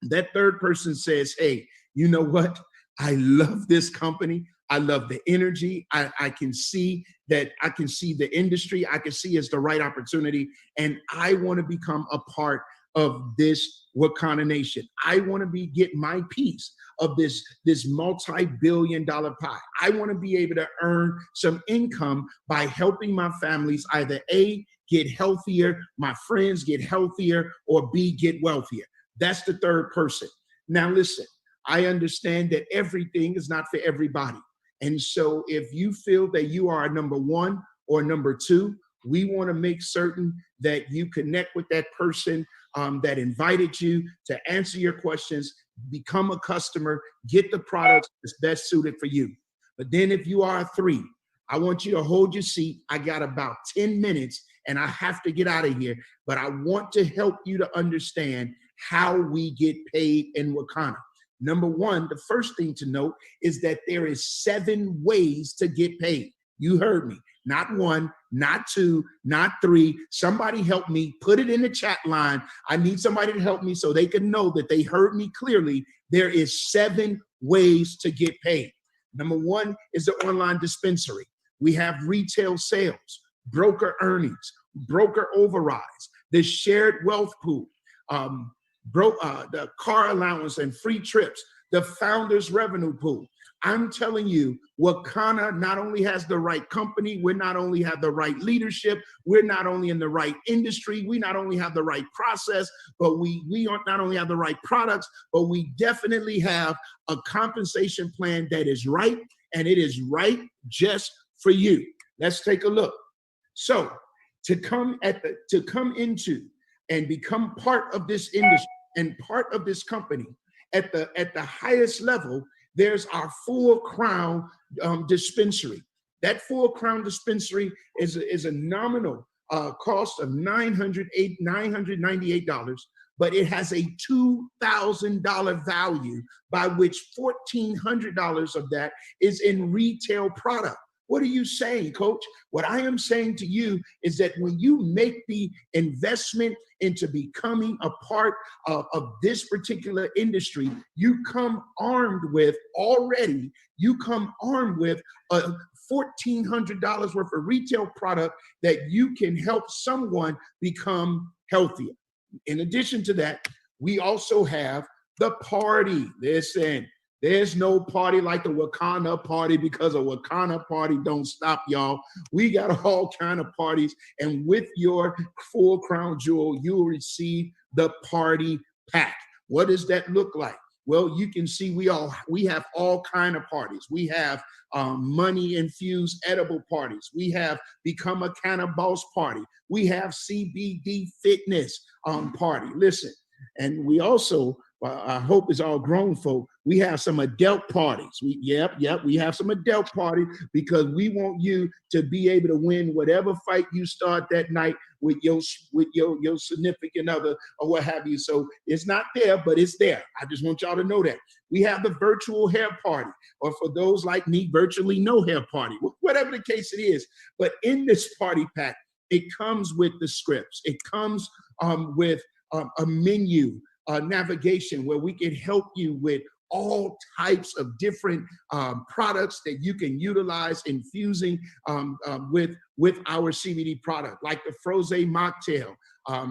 That third person says, hey, you know what? I love this company. I love the energy. I can see that. I can see the industry. I can see it's the right opportunity. And I want to become a part of this WaKanna Nation. I want to get my piece of this multi-billion-dollar pie. I want to be able to earn some income by helping my families either A, get healthier, my friends get healthier, or B, get wealthier. That's the third person. Now listen, I understand that everything is not for everybody. And so if you feel that you are number 1 or number 2, we want to make certain that you connect with that person that invited you to answer your questions, become a customer, get the products that's best suited for you. But then if you are a 3, I want you to hold your seat. I got about 10 minutes and I have to get out of here, but I want to help you to understand how we get paid in WaKanna. Number 1, the first thing to note is that there is 7 ways to get paid. You heard me. Not 1, not 2, not 3. Somebody help me. Put it in the chat line. I need somebody to help me so they can know that they heard me clearly. There is 7 ways to get paid. Number 1 is the online dispensary. We have retail sales, broker earnings, broker overrides, the shared wealth pool, the car allowance and free trips, the founder's revenue pool. I'm telling you, WaKanna not only has the right company, we not only have the right leadership, we're not only in the right industry, we not only have the right process, but we not only have the right products, but we definitely have a compensation plan that is right, and it is right just for you. Let's take a look. So to come into and become part of this industry and part of this company at the highest level, there's our Full Crown dispensary. That Full Crown dispensary is a nominal cost of $998, but it has a $2,000 value, by which $1,400 of that is in retail product. What are you saying, Coach? What I am saying to you is that when you make the investment into becoming a part of this particular industry, you come armed with $1,400 worth of retail product that you can help someone become healthier. In addition to that, we also have the party. Listen, there's no party like the WaKanna party, because a WaKanna party don't stop, y'all. We got all kind of parties, and with your Full Crown Jewel, you will receive the party pack. What does that look like? Well, you can see we have all kind of parties. We have money infused edible parties. We have Become a Cannabis party. We have CBD fitness party. Listen, and we also, I hope it's all grown folk, we have some adult parties. We have some adult parties, because we want you to be able to win whatever fight you start that night with your significant other or what have you. So it's not there, but it's there. I just want y'all to know that. We have the virtual hair party, or for those like me, virtually no hair party, whatever the case it is. But in this party pack, it comes with the scripts. It comes with a menu, navigation, where we can help you with all types of different products that you can utilize infusing with our CBD product, like the frozen mocktail,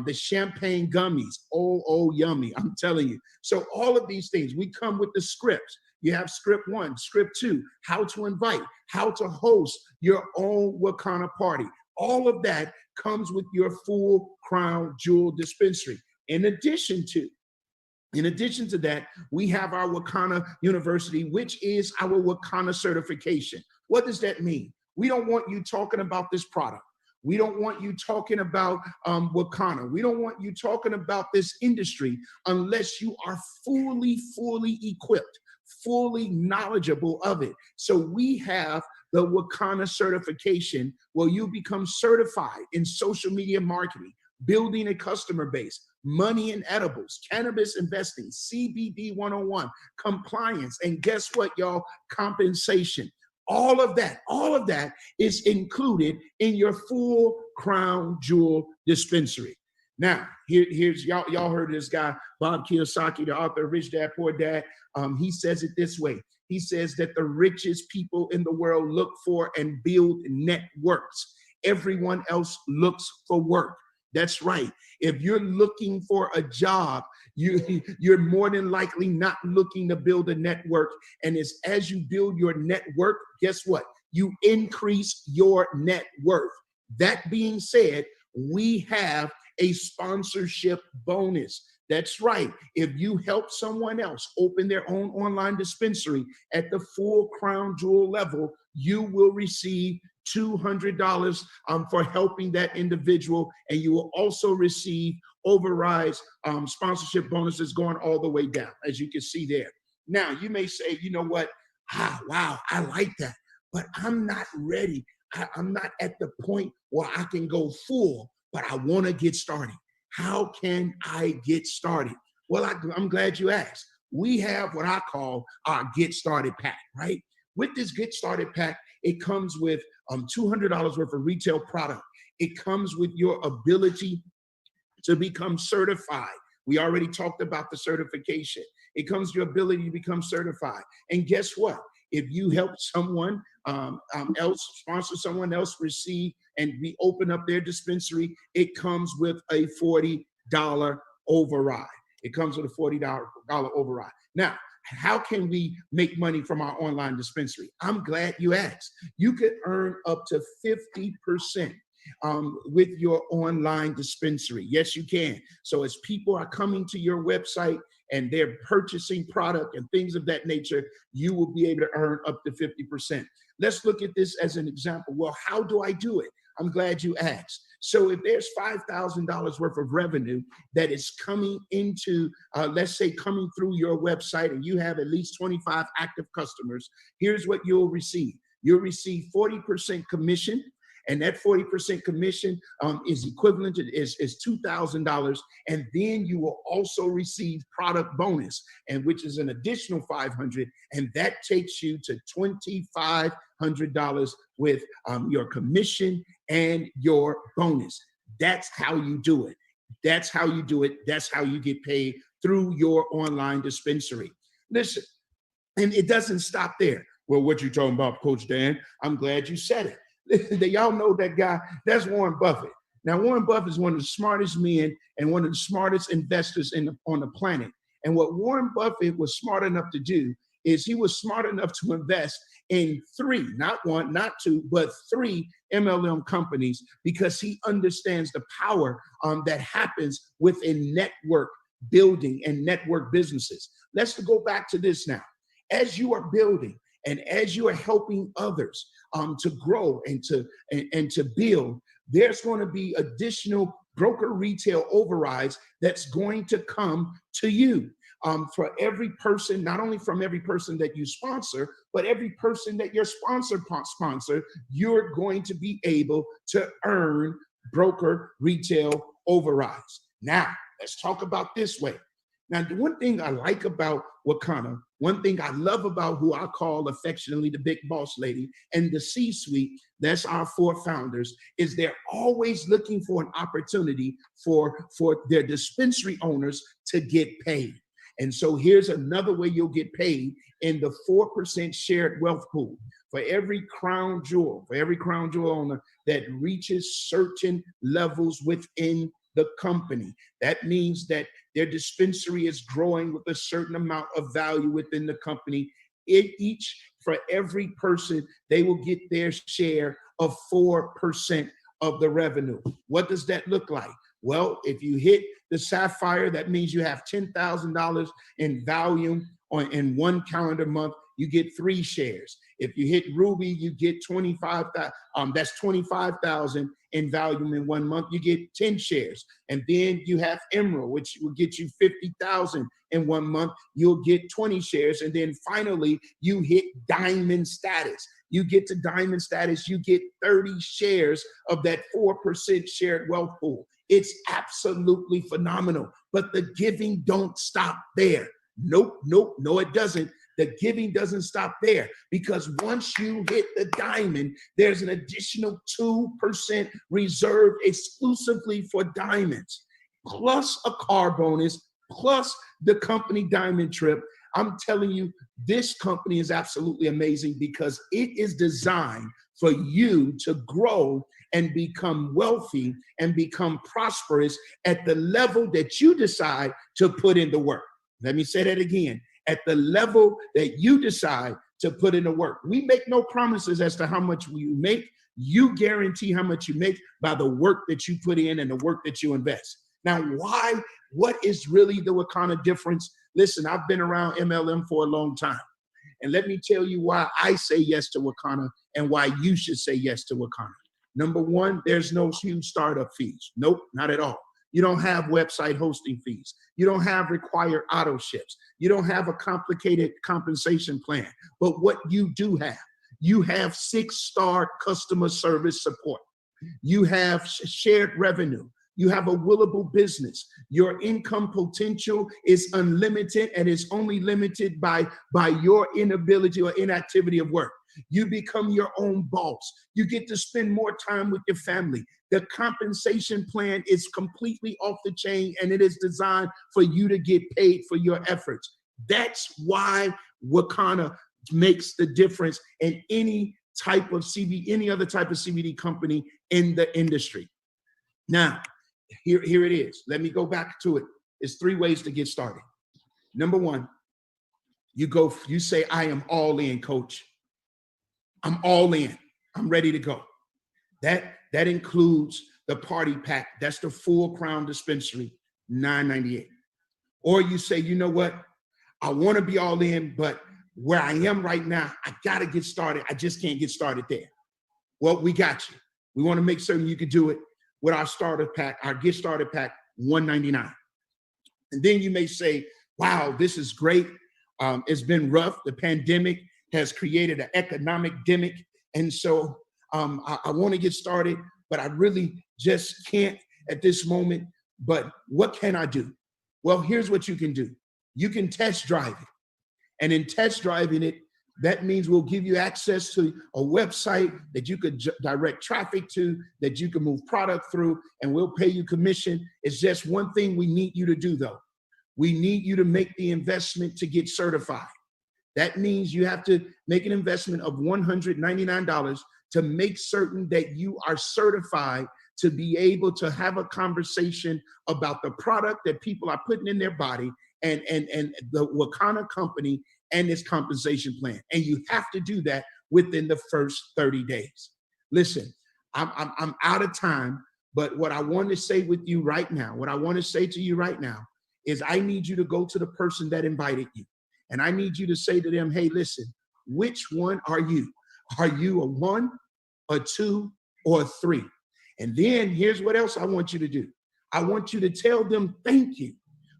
the champagne gummies. Oh, yummy, I'm telling you. So all of these things, we come with the scripts. You have script 1, script 2, how to invite, how to host your own WaKanna party. All of that comes with your Full Crown Jewel dispensary. In addition to that, we have our WaKanna University, which is our WaKanna certification. What does that mean? We don't want you talking about this product. We don't want you talking about WaKanna. We don't want you talking about this industry unless you are fully equipped, fully knowledgeable of it. So we have the WaKanna certification, well, you become certified in social media marketing, building a customer base, money in edibles, cannabis investing, CBD 101, compliance, and guess what, y'all? Compensation. All of that is included in your full crown jewel dispensary. Now, here's y'all heard this guy, Bob Kiyosaki, the author of Rich Dad, Poor Dad. He says it this way. He says that the richest people in the world look for and build networks. Everyone else looks for work. That's right. If you're looking for a job, you're more than likely not looking to build a network. And it's as you build your network, guess what? You increase your net worth. That being said, we have a sponsorship bonus. That's right. If you help someone else open their own online dispensary at the full crown jewel level, you will receive $200 for helping that individual, and you will also receive overrides, sponsorship bonuses going all the way down, as you can see there. Now, you may say, you know what? Wow, I like that, but I'm not ready. I'm not at the point where I can go full, but I want to get started. How can I get started? Well, I'm glad you asked. We have what I call our Get Started Pack, right? With this Get Started Pack, it comes with $200 worth of retail product. It comes with your ability to become certified. We already talked about the certification. It comes with your ability to become certified. And guess what? If you help someone else, sponsor someone else, receive, and we open up their dispensary, it comes with a $40 override. It comes with a $40 override. Now, how can we make money from our online dispensary? I'm glad you asked. You could earn up to 50% with your online dispensary. Yes, you can. So as people are coming to your website and they're purchasing product and things of that nature, you will be able to earn up to 50%. Let's look at this as an example. Well, how do I do it? I'm glad you asked. So if there's $5,000 worth of revenue that is coming into, let's say coming through your website, and you have at least 25 active customers, here's what you'll receive. You'll receive 40% commission. And that 40% commission is equivalent to is $2,000. And then you will also receive product bonus, and which is an additional $500. And that takes you to $2,500 with your commission and your bonus. That's how you do it. That's how you do it. That's how you get paid through your online dispensary. Listen, and it doesn't stop there. Well, what you talking about, Coach Dan? I'm glad you said it. Y'all know that guy, that's Warren Buffett. Now, Warren Buffett is one of the smartest men and one of the smartest investors on the planet. And what Warren Buffett was smart enough to do is he was smart enough to invest in 3, not 1, not 2, but 3 MLM companies, because he understands the power that happens within network building and network businesses. Let's go back to this now. As you are building and as you are helping others to grow and to build, there's going to be additional broker retail overrides that's going to come to you for every person, not only from every person that you sponsor, but every person that your sponsor, you're going to be able to earn broker retail overrides. Now, let's talk about this way. Now, the one thing I like about WaKanna, one thing I love about who I call affectionately the big boss lady and the C-suite, that's our 4 founders, is they're always looking for an opportunity for their dispensary owners to get paid. And so here's another way you'll get paid in the 4% shared wealth pool. For every crown jewel owner that reaches certain levels within the company, that means that their dispensary is growing with a certain amount of value within the company. For every person, they will get their share of 4% of the revenue. What does that look like? Well, if you hit the Sapphire, that means you have $10,000 in value in one calendar month. You get 3 shares. If you hit Ruby, you get 25,000. That's 25,000 in value in 1 month. You get 10 shares. And then you have Emerald, which will get you 50,000 in 1 month. You'll get 20 shares. And then finally, you hit Diamond status. You get to diamond status, you get 30 shares of that 4% shared wealth pool. It's absolutely phenomenal. But the giving don't stop there. Nope, no, it doesn't. The giving doesn't stop there, because once you hit the diamond, there's an additional 2% reserved exclusively for diamonds, plus a car bonus, plus the company diamond trip. I'm telling you, this company is absolutely amazing because it is designed for you to grow and become wealthy and become prosperous at the level that you decide to put in the work. Let me say that again. At the level that you decide to put in the work. We make no promises as to how much you make. You guarantee how much you make by the work that you put in and the work that you invest. Now, why? What is really the WaKanna difference? Listen, I've been around MLM for a long time. And let me tell you why I say yes to WaKanna and why you should say yes to WaKanna. Number one, there's no huge startup fees. Nope, not at all. You don't have website hosting fees. You don't have required auto ships. You don't have a complicated compensation plan. But what you do have, you have 6-star customer service support. You have shared revenue. You have a willable business. Your income potential is unlimited and is only limited by your inability or inactivity of work. You become your own boss. You get to spend more time with your family. The compensation plan is completely off the chain, and it is designed for you to get paid for your efforts. That's why WaKanna makes the difference in any other type of CBD company in the industry. Now, here it is. Let me go back to it. There's 3 ways to get started. Number one, you say, I am all in, coach. I'm all in. I'm ready to go. That includes the party pack. That's the full crown dispensary, $9.98. Or you say, you know what? I want to be all in, but where I am right now, I got to get started. I just can't get started there. Well, we got you. We want to make certain you can do it with our starter pack, our get started pack, $199. And then you may say, wow, this is great. It's been rough. The pandemic has created an economic demic. And so I want to get started, but I really just can't at this moment. But what can I do? Well, here's what you can do. You can test drive it. And in test driving it, that means we'll give you access to a website that you could direct traffic to, that you can move product through, and we'll pay you commission. It's just one thing we need you to do, though. We need you to make the investment to get certified. That means you have to make an investment of $199 to make certain that you are certified to be able to have a conversation about the product that people are putting in their body and the WaKanna company and its compensation plan. And you have to do that within the first 30 days. Listen, I'm out of time, but what I want to say with you right now, what I want to say to you right now is I need you to go to the person that invited you. And I need you to say to them, hey, listen, which one are you? Are you a 1, a 2, or a 3? And then here's what else I want you to do. I want you to tell them thank you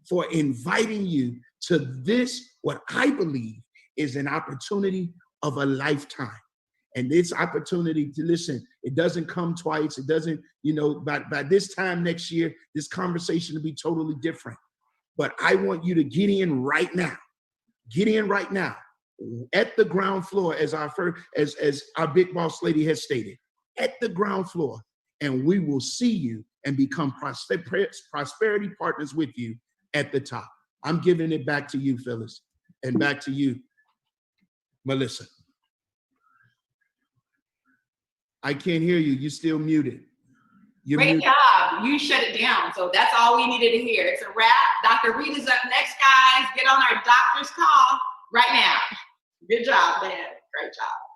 for inviting you to this, what I believe is an opportunity of a lifetime. And this opportunity to listen, it doesn't come twice. It doesn't, by this time next year, this conversation will be totally different. But I want you to get in right now. Get in right now at the ground floor, as our big boss lady has stated, at the ground floor, and we will see you and become prosperity partners with you at the top. I'm giving it back to you, Phyllis, and back to you, Melissa. I can't hear you. You're still muted. Great job. You shut it down. So that's all we needed to hear. It's a wrap. Dr. Rita's up next, guys. Get on our doctor's call right now. Good job, man. Great job.